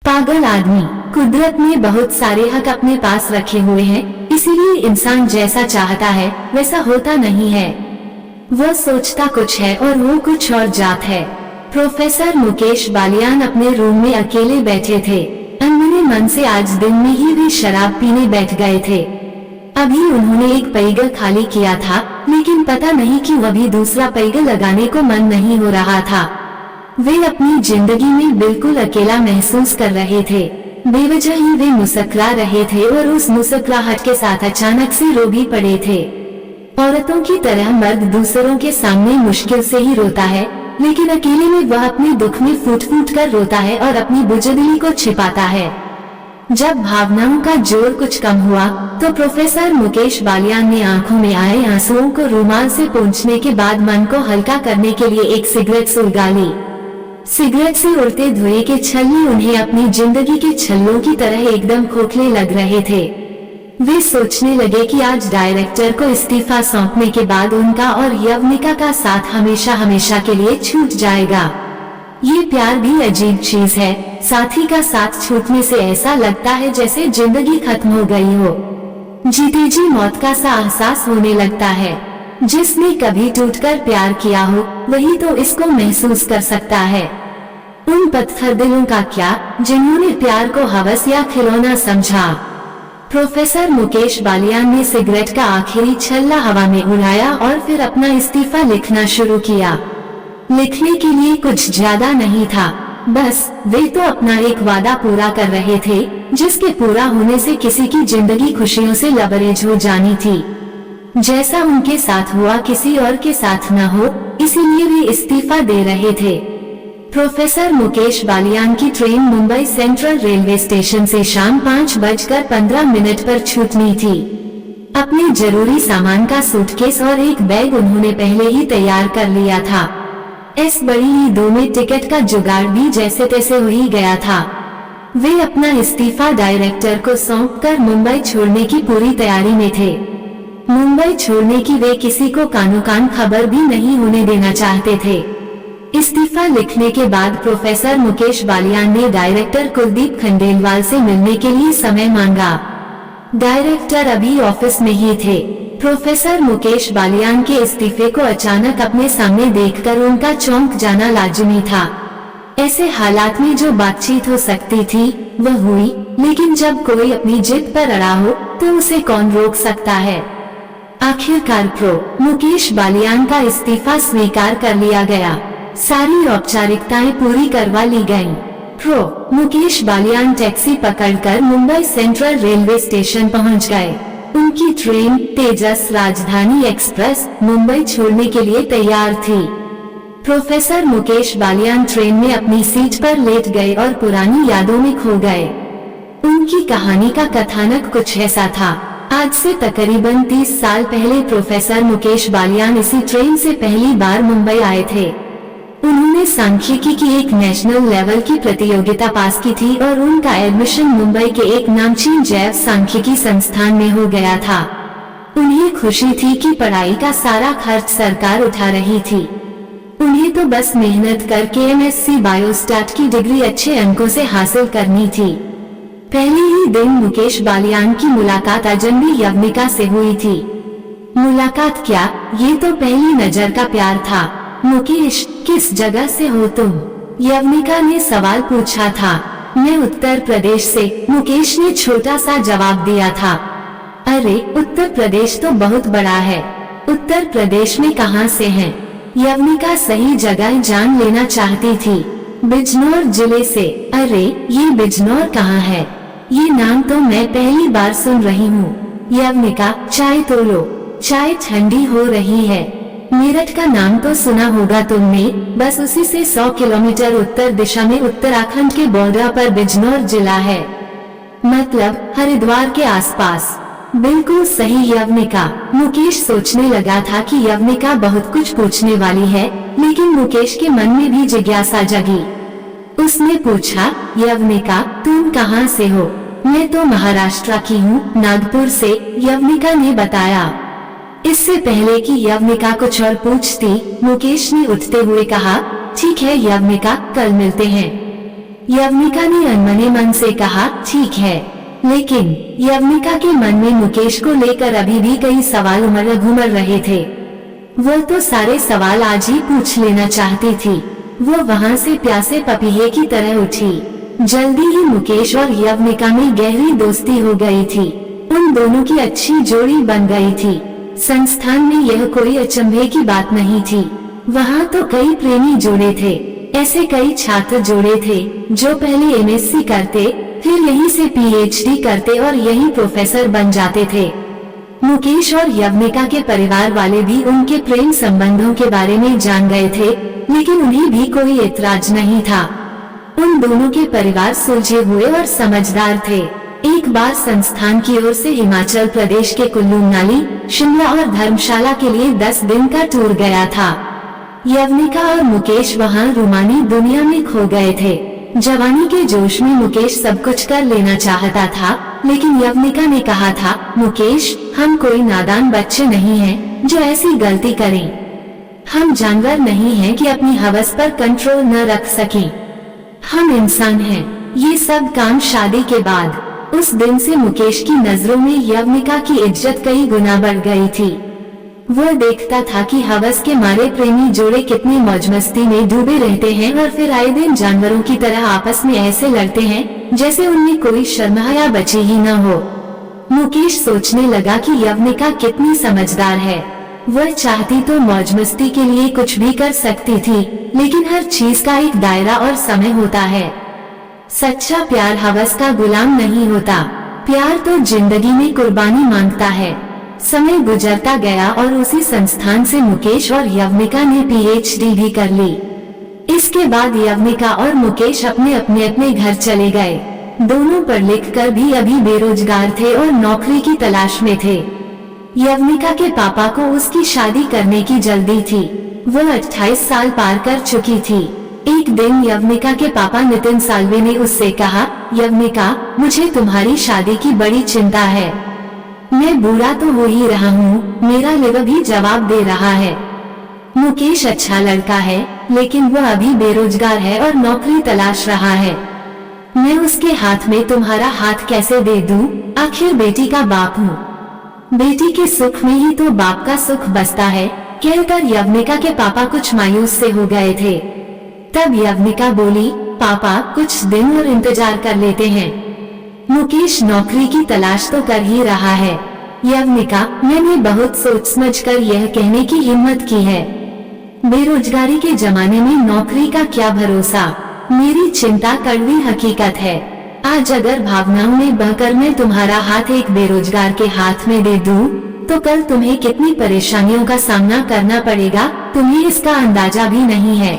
पागल आदमी। कुदरत ने बहुत सारे हक अपने पास रखे हुए हैं, इसीलिए इंसान जैसा चाहता है वैसा होता नहीं है। वह सोचता कुछ है और वो कुछ और जात है। प्रोफेसर मुकेश बालियान अपने रूम में अकेले बैठे थे। अनमने मन से आज दिन में ही वे शराब पीने बैठ गए थे। अभी उन्होंने एक पैगल खाली किया था, लेकिन पता नहीं क्यों अभी दूसरा पैगल लगाने को मन नहीं हो रहा था। वे अपनी जिंदगी में बिल्कुल अकेला महसूस कर रहे थे। बेवजह ही वे मुस्कुरा रहे थे और उस मुस्कुराहट के साथ अचानक से रो भी पड़े थे। औरतों की तरह मर्द दूसरों के सामने मुश्किल से ही रोता है, लेकिन अकेले में वह अपने दुख में फूट फूट कर रोता है और अपनी बुजदिली को छिपाता है। जब भावनाओं का जोर कुछ कम हुआ तो प्रोफेसर मुकेश बालियान ने आंखों में आए आंसुओं को रुमाल से पोंछने के बाद मन को हल्का करने के लिए एक सिगरेट सुलगा ली। सिगरेट से उड़ते धुएं के छल्ले उन्हें अपनी जिंदगी के छल्लों की तरह एकदम खोखले लग रहे थे। वे सोचने लगे कि आज डायरेक्टर को इस्तीफा सौंपने के बाद उनका और यवनिका का साथ हमेशा हमेशा के लिए छूट जाएगा। ये प्यार भी अजीब चीज है, साथी का साथ छूटने से ऐसा लगता है जैसे जिंदगी खत्म हो गई हो। जीते जी मौत का सा एहसास होने लगता है। जिसने कभी टूटकर प्यार किया हो वही तो इसको महसूस कर सकता है। उन पत्थर दिलों का क्या जिन्होंने प्यार को हवस या खिलौना समझा। प्रोफेसर मुकेश बालियान ने सिगरेट का आखिरी छल्ला हवा में उड़ाया और फिर अपना इस्तीफा लिखना शुरू किया। लिखने के लिए कुछ ज्यादा नहीं था, बस वे तो अपना एक वादा पूरा कर रहे थे जिसके पूरा होने से किसी की जिंदगी खुशियों से लबरेज हो जानी थी। जैसा उनके साथ हुआ किसी और के साथ न हो, इसीलिए वे इस्तीफा दे रहे थे। प्रोफेसर मुकेश बालियान की train Mumbai central railway station से शाम 5:15 पर छूटनी थी। अपने जरूरी सामान का सूटकेस और एक बैग उन्होंने पहले ही तैयार कर लिया था। इस बड़ी ही 2 में टिकट का जुगाड़ भी जैसे तैसे हो ही गया था। वे अपना इस्तीफा डायरेक्टर को सौंपकर मुंबई छोड़ने की पूरी तैयारी में थे। मुंबई छोड़ने की वे किसी को कानो कान खबर भी नहीं होने देना चाहते थे। इस्तीफा लिखने के बाद प्रोफेसर मुकेश बालियान ने डायरेक्टर कुलदीप खंडेलवाल से मिलने के लिए समय मांगा। डायरेक्टर अभी ऑफिस में ही थे। प्रोफेसर मुकेश बालियान के इस्तीफे को अचानक अपने सामने देखकर उनका चौंक जाना लाजिमी था। ऐसे हालात में जो बातचीत हो सकती थी वह हुई, लेकिन जब कोई अपनी जिद पर अड़ा हो तो उसे कौन रोक सकता है। आखिरकार प्रो मुकेश बालियान का इस्तीफा स्वीकार कर लिया गया। सारी औपचारिकताएं पूरी करवा ली गयीं। प्रो मुकेश बालियान टैक्सी पकड़कर मुंबई सेंट्रल रेलवे स्टेशन पहुंच गए। उनकी ट्रेन तेजस राजधानी एक्सप्रेस मुंबई छोड़ने के लिए तैयार थी। प्रोफेसर मुकेश बालियान ट्रेन में अपनी सीट पर लेट गए और पुरानी यादों में खो गए। उनकी कहानी का कथानक कुछ ऐसा था। आज से तकरीबन 30 साल पहले प्रोफेसर मुकेश बालियान इसी ट्रेन से पहली बार मुंबई आए थे। उन्होंने सांख्यिकी की एक नेशनल लेवल की प्रतियोगिता पास की थी और उनका एडमिशन मुंबई के एक नामचीन जैव सांख्यिकी संस्थान में हो गया था। उन्हें खुशी थी कि पढ़ाई का सारा खर्च सरकार उठा रही थी। उन्हें तो बस मेहनत करके MSc बायोस्टैट की डिग्री अच्छे अंकों से हासिल करनी थी। पहले ही दिन मुकेश बालियान की मुलाकात अजनबी यवनिका से हुई थी। मुलाकात क्या, ये तो पहली नजर का प्यार था। मुकेश, किस जगह से हो तुम? यवनिका ने सवाल पूछा था। मैं उत्तर प्रदेश से, मुकेश ने छोटा सा जवाब दिया था। अरे, उत्तर प्रदेश तो बहुत बड़ा है। उत्तर प्रदेश में कहाँ से हैं? यवनिका सही जगह जान लेना चाहती थी। बिजनौर जिले से। अरे, ये बिजनौर कहाँ है? ये नाम तो मैं पहली बार सुन रही हूँ। यवनिका, चाय तो लो, चाय ठंडी हो रही है। मेरठ का नाम तो सुना होगा तुमने, बस उसी से 100 किलोमीटर उत्तर दिशा में उत्तराखंड के बॉर्डर पर बिजनौर जिला है, मतलब हरिद्वार के आसपास। बिल्कुल सही यवनिका। मुकेश सोचने लगा था कि यवनिका बहुत कुछ पूछने वाली है, लेकिन मुकेश के मन में भी जिज्ञासा जगी। उसने पूछा, यवनिका, तुम कहाँ से हो? मैं तो महाराष्ट्र की हूँ, नागपुर से, यवनिका ने बताया। इससे पहले कि यवनिका कुछ और पूछती, मुकेश ने उठते हुए कहा, ठीक है यवनिका, कल मिलते हैं। यवनिका ने अनमने मन से कहा, ठीक है। लेकिन यवनिका के मन में मुकेश को लेकर अभी भी कई सवाल घूमर रहे थे। वो तो सारे सवाल आज ही पूछ लेना चाहती थी। वो वहाँ से प्यासे पपीहे की तरह उठी। जल्दी ही मुकेश और यवनिका में गहरी दोस्ती हो गई थी। उन दोनों की अच्छी जोड़ी बन गई थी। संस्थान में यह कोई अचंभे की बात नहीं थी। वहाँ तो कई प्रेमी जोड़े थे। ऐसे कई छात्र जोड़े थे जो पहले एमएससी करते, फिर यहीं से पीएचडी करते और यहीं प्रोफेसर बन जाते थे। मुकेश और यवनिका के परिवार वाले भी उनके प्रेम संबंधों के बारे में जान गए थे, लेकिन उन्हें भी कोई एतराज नहीं था। उन दोनों के परिवार सुलझे हुए और समझदार थे। एक बार संस्थान की ओर से हिमाचल प्रदेश के कुल्लू मनाली, शिमला और धर्मशाला के लिए 10 दिन का टूर गया था। यवनिका और मुकेश वहाँ रूमानी दुनिया में खो गए थे। जवानी के जोश में मुकेश सब कुछ कर लेना चाहता था, लेकिन यवनिका ने कहा था, मुकेश, हम कोई नादान बच्चे नहीं हैं जो ऐसी गलती करें। हम जानवर नहीं हैं कि अपनी हवस पर कंट्रोल न रख सकें। हम इंसान हैं। ये सब काम शादी के बाद। उस दिन से मुकेश की नजरों में यवनिका की इज्जत कई गुना बढ़ गई थी। वो देखता था कि हवस के मारे प्रेमी जोड़े कितनी मौज मस्ती में डूबे रहते हैं और फिर आए दिन जानवरों की तरह आपस में ऐसे लड़ते हैं जैसे उनमें कोई शर्म हया बची ही न हो। मुकेश सोचने लगा कि यवनिका कितनी समझदार है। वह चाहती तो मौज मस्ती के लिए कुछ भी कर सकती थी, लेकिन हर चीज का एक दायरा और समय होता है। सच्चा प्यार हवस का गुलाम नहीं होता। प्यार तो जिंदगी में कुर्बानी मांगता है। समय गुजरता गया और उसी संस्थान से मुकेश और यवनिका ने पीएचडी भी कर ली। इसके बाद यवनिका और मुकेश अपने घर चले गए। दोनों पढ़ लिख कर भी अभी बेरोजगार थे और नौकरी की तलाश में थे। यवनिका के पापा को उसकी शादी करने की जल्दी थी। वह 28 साल पार कर चुकी थी। एक दिन यवनिका के पापा नितिन साल्वे ने उससे कहा, यवनिका, मुझे तुम्हारी शादी की बड़ी चिंता है। मैं बूढ़ा तो हो ही रहा हूँ, मेरा लिवर भी जवाब दे रहा है। मुकेश अच्छा लड़का है, लेकिन वह अभी बेरोजगार है और नौकरी तलाश रहा है। मैं उसके हाथ में तुम्हारा हाथ कैसे दे दूँ? आखिर बेटी का बाप हूँ। बेटी के सुख में ही तो बाप का सुख बसता है, कहकर यवनिका के पापा कुछ मायूस से हो गए थे। तब यवनिका बोली, पापा, कुछ दिन और इंतजार कर लेते हैं। मुकेश नौकरी की तलाश तो कर ही रहा है। यवनिका, मैंने बहुत सोच समझ कर यह कहने की हिम्मत की है। बेरोजगारी के जमाने में नौकरी का क्या भरोसा। मेरी चिंता कड़वी हकीकत है। आज अगर भावनाओं में बहकर मैं तुम्हारा हाथ एक बेरोजगार के हाथ में दे दूं, तो कल तुम्हें कितनी परेशानियों का सामना करना पड़ेगा, तुम्हें इसका अंदाजा भी नहीं है।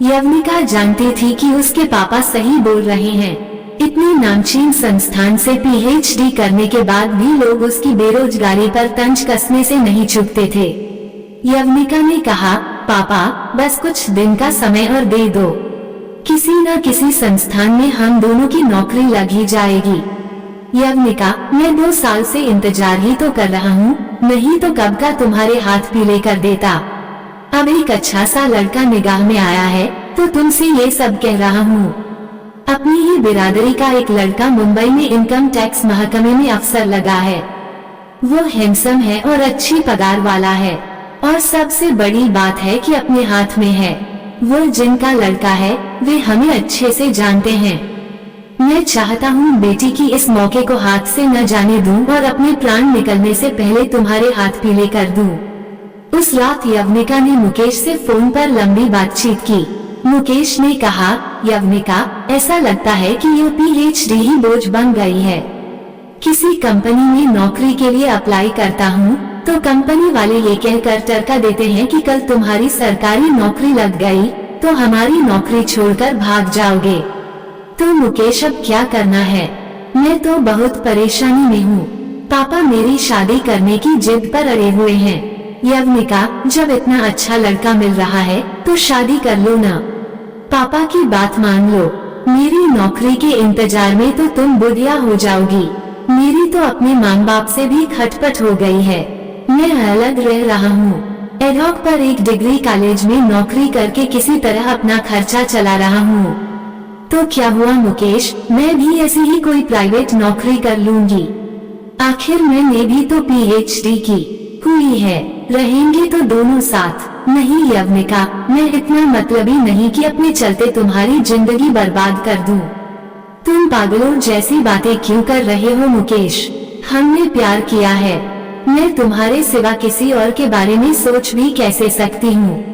यवनिका जानती थी कि उसके पापा सही बोल रहे हैं। इतनी नामचीन संस्थान से पीएचडी करने के बाद भी लोग उसकी बेरोजगारी पर तंज कसने से नहीं चूकते थे। यवनिका ने कहा, पापा, बस कुछ दिन का समय और दे दो। किसी न किसी संस्थान में हम दोनों की नौकरी लग ही जाएगी। यवनिका, मैं 2 साल से इंतजार ही तो कर रहा हूँ, नहीं तो कब का तुम्हारे हाथ पीले कर देता। अब एक अच्छा सा लड़का निगाह में आया है तो तुमसे ये सब कह रहा हूँ। अपनी ही बिरादरी का एक लड़का मुंबई में इनकम टैक्स महकमे में अफसर लगा है। वो हैंडसम है और अच्छी पगार वाला है, और सबसे बड़ी बात है कि अपने हाथ में है। वो जिनका लड़का है वे हमें अच्छे से जानते हैं। मैं चाहता हूँ बेटी की इस मौके को हाथ से न जाने दूं और अपने प्राण निकलने से पहले तुम्हारे हाथ पीले कर दूं। उस रात यवनिका ने मुकेश से फोन पर लंबी बातचीत की। मुकेश ने कहा, यवनिका, ऐसा लगता है कि ये पीएचडी ही बोझ बन गई है। किसी कंपनी में नौकरी के लिए अप्लाई करता हूँ तो कंपनी वाले ये कहकर टरका देते हैं कि कल तुम्हारी सरकारी नौकरी लग गई तो हमारी नौकरी छोड़कर भाग जाओगे। तो मुकेश, अब क्या करना है? मैं तो बहुत परेशानी में हूँ। पापा मेरी शादी करने की जिद पर अड़े हुए हैं। यवनिका, जब इतना अच्छा लड़का मिल रहा है तो शादी कर लो ना। पापा की बात मान लो। मेरी नौकरी के इंतजार में तो तुम बुढ़िया हो जाओगी। मेरी तो अपने माँ बाप से भी खटपट हो गई है। मैं अलग रह रहा हूँ। एडहॉक पर एक डिग्री कॉलेज में नौकरी करके किसी तरह अपना खर्चा चला रहा हूँ। तो क्या हुआ मुकेश, मैं भी ऐसी ही कोई प्राइवेट नौकरी कर लूंगी। आखिर मैंने भी तो पीएचडी की हुई है, रहेंगे तो दोनों साथ। नहीं यवनिका, मैं इतना मतलबी नहीं कि अपने चलते तुम्हारी जिंदगी बर्बाद कर दूं। तुम पागलों जैसी बातें क्यों कर रहे हो मुकेश? हमने प्यार किया है, मैं तुम्हारे सिवा किसी और के बारे में सोच भी कैसे सकती हूँ?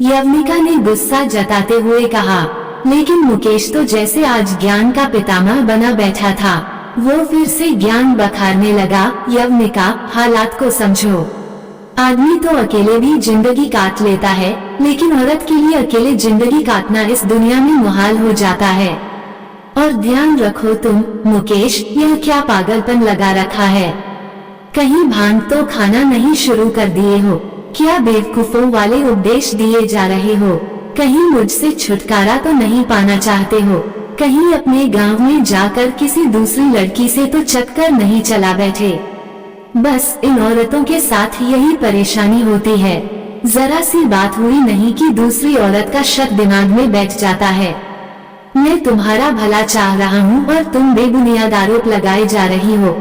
यवनिका ने गुस्सा जताते हुए कहा। लेकिन मुकेश तो जैसे आज ज्ञान का पितामह बना बैठा था। वो फिर से ज्ञान बखारने लगा। यवनिका, हालात को समझो। आदमी तो अकेले भी जिंदगी काट लेता है, लेकिन औरत के लिए अकेले जिंदगी काटना इस दुनिया में मुहाल हो जाता है। और ध्यान रखो तुम मुकेश, यह क्या पागलपन लगा रखा है? कहीं भांग तो खाना नहीं शुरू कर दिए हो? क्या बेवकूफों वाले उपदेश दिए जा रहे हो? कहीं मुझसे छुटकारा तो नहीं पाना चाहते हो? कहीं अपने गांव में जाकर किसी दूसरी लड़की से तो चक्कर नहीं चला बैठे? बस इन औरतों के साथ यही परेशानी होती है। जरा सी बात हुई नहीं कि दूसरी औरत का शक दिमाग में बैठ जाता है। मैं तुम्हारा भला चाह रहा हूँ और तुम बेबुनियाद आरोप लगाए जा रही हो।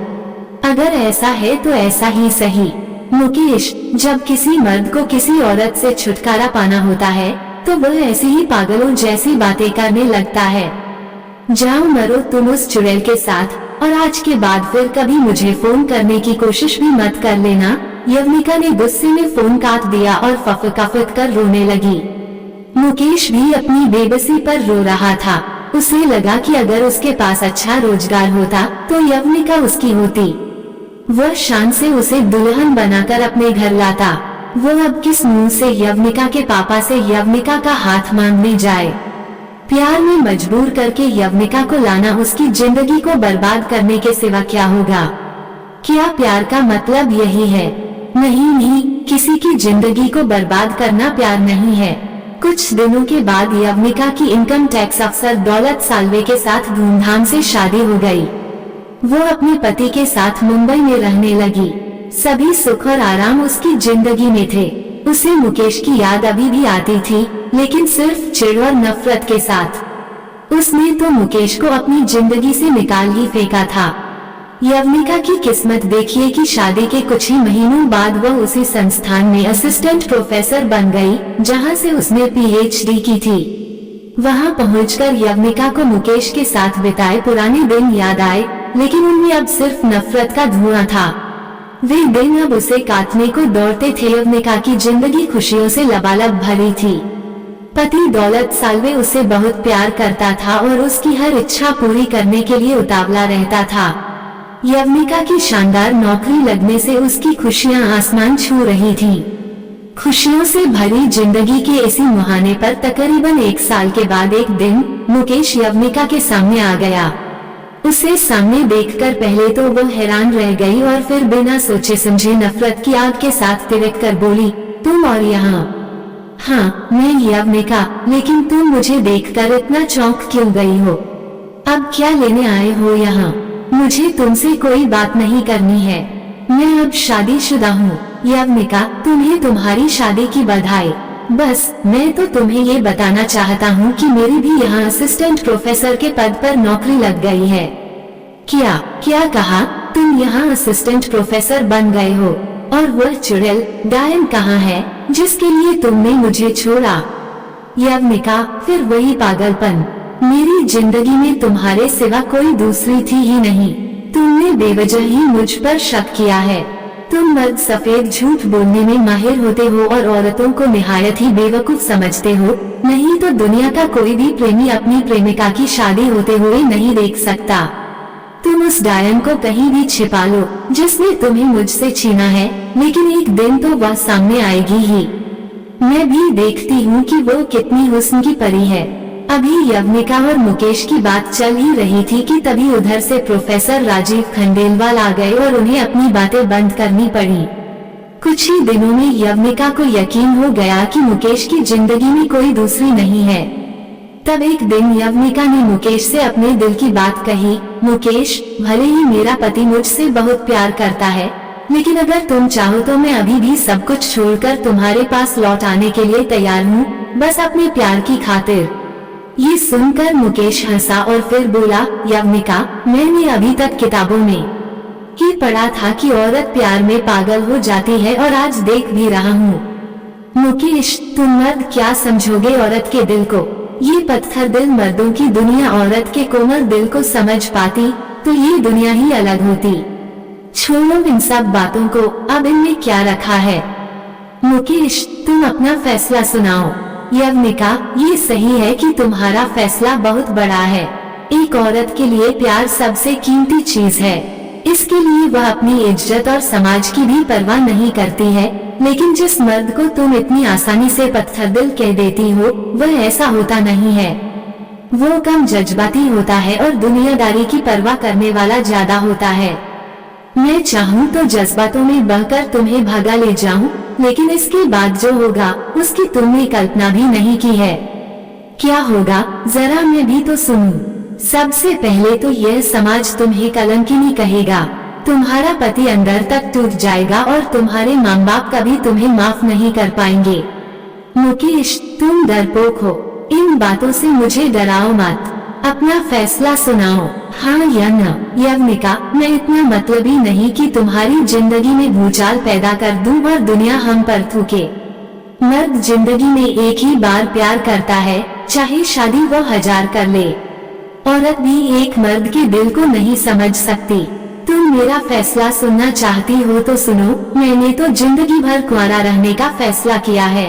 अगर ऐसा है तो ऐसा ही सही। मुकेश, जब किसी मर्द को किसी औरत से छुटकारा पाना होता है तो वह ऐसी ही पागलों जैसी बातें करने लगता है। जाओ मरो तुम उस चुड़ैल के साथ, और आज के बाद फिर कभी मुझे फोन करने की कोशिश भी मत कर लेना। यवनिका ने गुस्से में फोन काट दिया और फफक कर रोने लगी। मुकेश भी अपनी बेबसी पर रो रहा था। उसे लगा कि अगर उसके पास अच्छा रोजगार होता तो यवनिका उसकी होती। वह शान से उसे दुल्हन बनाकर अपने घर लाता। वो अब किस मुंह से यवनिका के पापा से यवनिका का हाथ मांगने जाए? प्यार में मजबूर करके यवनिका को लाना उसकी जिंदगी को बर्बाद करने के सिवा क्या होगा? क्या प्यार का मतलब यही है? नहीं, किसी की जिंदगी को बर्बाद करना प्यार नहीं है। कुछ दिनों के बाद यवनिका की इनकम टैक्स अफसर दौलत साल्वे के साथ धूमधाम से शादी हो गई। वो अपने पति के साथ मुंबई में रहने लगी। सभी सुख और आराम उसकी जिंदगी में थे। उसे मुकेश की याद अभी भी आती थी, लेकिन सिर्फ चिढ़ और नफरत के साथ। उसने तो मुकेश को अपनी जिंदगी से निकाल ही फेंका था। यवनिका की किस्मत देखिए कि शादी के कुछ ही महीनों बाद वह उसी संस्थान में असिस्टेंट प्रोफेसर बन गई, जहां से उसने पीएचडी की थी। वहां पहुंचकर यवनिका को मुकेश के साथ बिताए पुराने दिन याद आए, लेकिन उनमें अब सिर्फ नफरत का धुआं था। वे दिन अब उसे काटने को दौड़ते थे। यवनिका की जिंदगी खुशियों से लबालब भरी थी। पति दौलत साल्वे उसे बहुत प्यार करता था और उसकी हर इच्छा पूरी करने के लिए उतावला रहता था। यवनिका की शानदार नौकरी लगने से उसकी खुशियां आसमान छू रही थीं। खुशियों से भरी जिंदगी के इसी मुहाने पर तकरीबन 1 साल के बाद एक दिन मुकेश यवनिका के सामने आ गया। उसे सामने देखकर पहले तो वो हैरान रह गई और फिर बिना सोचे समझे नफरत की आग के साथ तिलक कर बोली, तुम और यहाँ? हाँ, मैं यवनिका, लेकिन तुम मुझे देखकर इतना चौंक क्यों गई हो? अब क्या लेने आए हो यहाँ? मुझे तुमसे कोई बात नहीं करनी है। मैं अब शादीशुदा हूँ। यवनिका, तुम्हें तुम्हारी शादी की बधाई। बस मैं तो तुम्हें ये बताना चाहता हूँ कि मेरी भी यहाँ असिस्टेंट प्रोफेसर के पद पर नौकरी लग गई है। क्या कहा? तुम यहाँ असिस्टेंट प्रोफेसर बन गए हो? और वह चुड़ैल डायन कहाँ है जिसके लिए तुमने मुझे छोड़ा? यवनिका, फिर वही पागलपन। मेरी जिंदगी में तुम्हारे सिवा कोई दूसरी थी ही नहीं। तुमने बेवजह ही मुझ पर शक किया है। तुम मर्द सफेद झूठ बोलने में माहिर होते हो और औरतों को निहायत ही बेवकूफ समझते हो। नहीं तो दुनिया का कोई भी प्रेमी अपनी प्रेमिका की शादी होते हुए नहीं देख सकता। तुम उस डायन को कहीं भी छिपा लो जिसने तुम्हें मुझसे छीना है, लेकिन एक दिन तो वह सामने आएगी ही। मैं भी देखती हूँ कि वो कितनी हुस्न की परी है। अभी यवनिका और मुकेश की बात चल ही रही थी कि तभी उधर से प्रोफेसर राजीव खंडेलवाल आ गए और उन्हें अपनी बातें बंद करनी पड़ी। कुछ ही दिनों में यवनिका को यकीन हो गया कि मुकेश की जिंदगी में कोई दूसरी नहीं है। तब एक दिन यवनिका ने मुकेश से अपने दिल की बात कही, मुकेश, भले ही मेरा पति मुझसे बहुत प्यार करता है, लेकिन अगर तुम चाहो तो मैं अभी भी सब कुछ छोड़कर तुम्हारे पास लौट आने के लिए तैयार हूँ, बस अपने प्यार की खातिर। ये सुनकर मुकेश हंसा और फिर बोला, यवनिका, मैंने अभी तक किताबों में ही पढ़ा था कि औरत प्यार में पागल हो जाती है और आज देख भी रहा हूँ। मुकेश, तुम मर्द क्या समझोगे औरत के दिल को? ये पत्थर दिल मर्दों की दुनिया औरत के कोमल दिल को समझ पाती तो ये दुनिया ही अलग होती। छोड़ो इन सब बातों को, अब इनमें क्या रखा है? मुकेश, तुम अपना फैसला सुनाओ। यवनिका, ये सही है कि तुम्हारा फैसला बहुत बड़ा है। एक औरत के लिए प्यार सबसे कीमती चीज है। इसके लिए वह अपनी इज्जत और समाज की भी परवाह नहीं करती है। लेकिन जिस मर्द को तुम इतनी आसानी से पत्थर दिल कह देती हो, वह ऐसा होता नहीं है। वो कम जज्बाती होता है और दुनियादारी की परवाह करने वाला ज्यादा होता है। मैं चाहूँ तो जज्बातों में बहकर तुम्हें भगा ले जाऊं, लेकिन इसके बाद जो होगा उसकी तुमने कल्पना भी नहीं की है। क्या होगा, जरा मैं भी तो सुनूं। सबसे पहले तो यह समाज तुम्हें कलंकिनी कहेगा। तुम्हारा पति अंदर तक टूट जाएगा और तुम्हारे माँ बाप कभी तुम्हें माफ नहीं कर पाएंगे। मुकेश, तुम डरपोक हो। इन बातों से मुझे डराओ मत। अपना फैसला सुनाओ, हाँ या न। यवनिका, मैं इतना मतलबी नहीं कि तुम्हारी जिंदगी में भूचाल पैदा कर दूं और दुनिया हम पर थूके। मर्द जिंदगी में एक ही बार प्यार करता है, चाहे शादी वो 1000 कर ले। औरत भी एक मर्द के दिल को नहीं समझ सकती। तुम मेरा फैसला सुनना चाहती हो तो सुनो। मैंने तो जिंदगी भर कुंवारा रहने का फैसला किया है।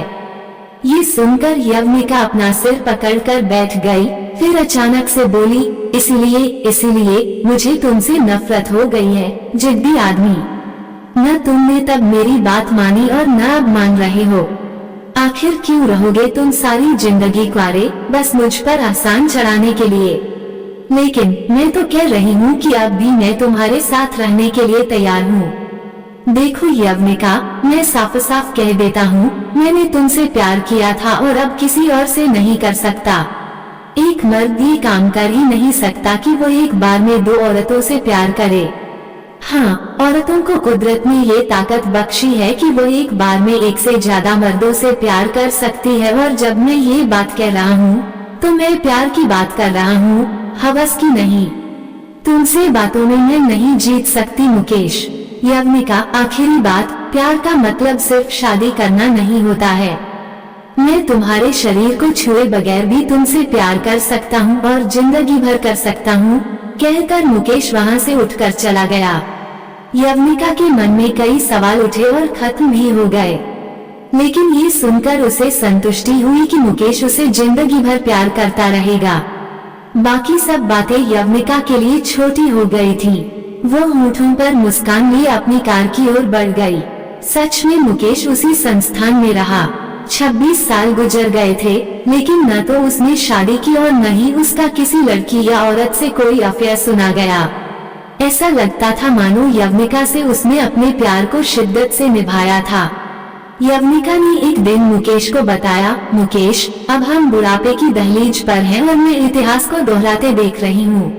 ये सुनकर यवनिका अपना सिर पकड़कर बैठ गई, फिर अचानक से बोली, इसीलिए मुझे तुमसे नफरत हो गई है, जिद्दी आदमी। न तुमने तब मेरी बात मानी और न अब मान रहे हो। आखिर क्यों रहोगे तुम सारी जिंदगी कुंवारे, बस मुझ पर आसान चढ़ाने के लिए? लेकिन मैं तो कह रही हूँ कि अब भी मैं तुम्हारे साथ रहने के लिए तैयार हूँ। देखो यवनिका, मैं साफ साफ कह देता हूँ, मैंने तुमसे प्यार किया था और अब किसी और से नहीं कर सकता। एक मर्द ये काम कर ही नहीं सकता कि वो एक बार में 2 औरतों से प्यार करे। हाँ, औरतों को कुदरत ने ये ताकत बख्शी है कि वो एक बार में 1 से ज्यादा मर्दों से प्यार कर सकती है। और जब मैं ये बात कह रहा हूँ तो मैं प्यार की बात कर रहा हूँ, हवस की नहीं। तुमसे बातों में मैं नहीं जीत सकती मुकेश। यवनिका, आखिरी बात, प्यार का मतलब सिर्फ शादी करना नहीं होता है। मैं तुम्हारे शरीर को छुए बगैर भी तुमसे प्यार कर सकता हूँ और जिंदगी भर कर सकता हूँ। कहकर मुकेश वहाँ से उठकर चला गया। यवनिका के मन में कई सवाल उठे और खत्म भी हो गए, लेकिन ये सुनकर उसे संतुष्टि हुई कि मुकेश उसे जिंदगी भर प्यार करता रहेगा। बाकी सब बातें यवनिका के लिए छोटी हो गई थी। वो होठों पर मुस्कान लिए अपनी कार की ओर बढ़ गई। सच में मुकेश उसी संस्थान में रहा। 26 साल गुजर गए थे, लेकिन न तो उसने शादी की और न ही उसका किसी लड़की या औरत से कोई अफेयर सुना गया। ऐसा लगता था मानो यवनिका से उसने अपने प्यार को शिद्दत से निभाया था। यवनिका ने एक दिन मुकेश को बताया, मुकेश, अब हम बुढ़ापे की दहलीज पर हैं और मैं इतिहास को दोहराते देख रही हूँ।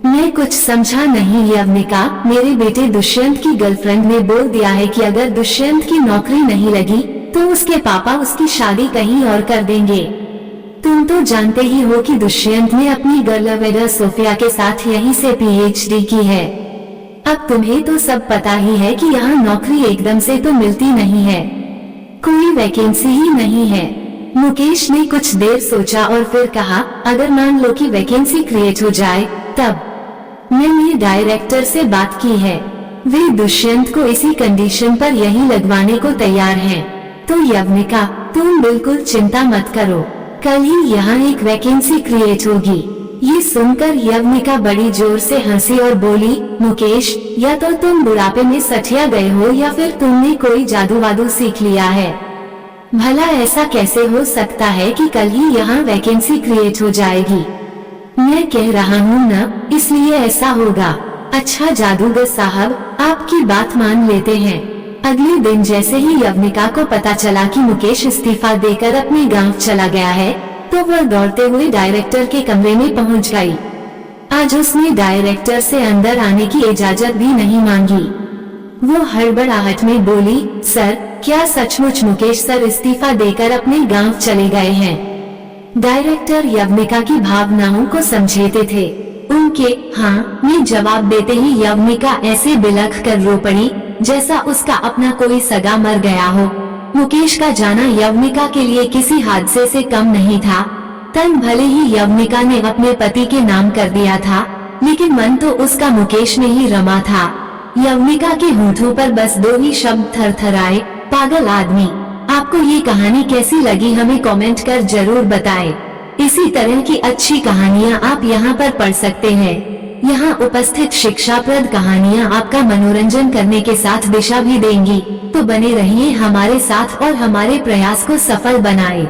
मैं कुछ समझा नहीं यवनिका, मेरे बेटे दुष्यंत की गर्लफ्रेंड ने बोल दिया है कि अगर दुष्यंत की नौकरी नहीं लगी तो उसके पापा उसकी शादी कहीं और कर देंगे। तुम तो जानते ही हो कि दुष्यंत ने अपनी गर्लफ्रेंड सोफिया के साथ यहीं से PhD की है। अब तुम्हें तो सब पता ही है कि यहाँ नौकरी एकदम से तो मिलती नहीं है, कोई वैकेंसी ही नहीं है। मुकेश ने कुछ देर सोचा और फिर कहा, अगर मान लो कि वैकेंसी क्रिएट हो जाए तब? मैंने डायरेक्टर से बात की है, वे दुष्यंत को इसी कंडीशन पर यही लगवाने को तैयार हैं। तो यवनिका, तुम बिल्कुल चिंता मत करो, कल ही यहाँ एक वैकेंसी क्रिएट होगी। ये सुनकर यवनिका बड़ी जोर से हंसी और बोली, मुकेश, या तो तुम बुढ़ापे में सठिया गए हो या फिर तुमने कोई जादू वादू सीख लिया है। भला ऐसा कैसे हो सकता है कि कल ही यहाँ वैकेंसी क्रिएट हो जाएगी? मैं कह रहा हूँ न, इसलिए ऐसा होगा। अच्छा जादूगर साहब, आपकी बात मान लेते हैं। अगले दिन जैसे ही यवनिका को पता चला कि मुकेश इस्तीफा देकर अपने गांव चला गया है, तो वह दौड़ते हुए डायरेक्टर के कमरे में पहुंच गई। आज उसने डायरेक्टर से अंदर आने की इजाजत भी नहीं मांगी। वो हड़बड़ाहट में बोली, सर, क्या सचमुच मुकेश सर इस्तीफा देकर अपने गांव चले गए हैं? डायरेक्टर यवनिका की भावनाओं को समझते थे। उनके हाँ में जवाब देते ही यवनिका ऐसे बिलख कर रो पड़ी जैसा उसका अपना कोई सगा मर गया हो। मुकेश का जाना यवनिका के लिए किसी हादसे से कम नहीं था। तन भले ही यवनिका ने अपने पति के नाम कर दिया था, लेकिन मन तो उसका मुकेश में ही रमा था। यवनिका के होठों पर बस 2 ही शब्द थरथराए, पागल आदमी। आपको ये कहानी कैसी लगी हमें कमेंट कर जरूर बताएं। इसी तरह की अच्छी कहानियाँ आप यहाँ पर पढ़ सकते हैं। यहाँ उपस्थित शिक्षाप्रद कहानियाँ आपका मनोरंजन करने के साथ दिशा भी देंगी, तो बने रहिए हमारे साथ और हमारे प्रयास को सफल बनाएं।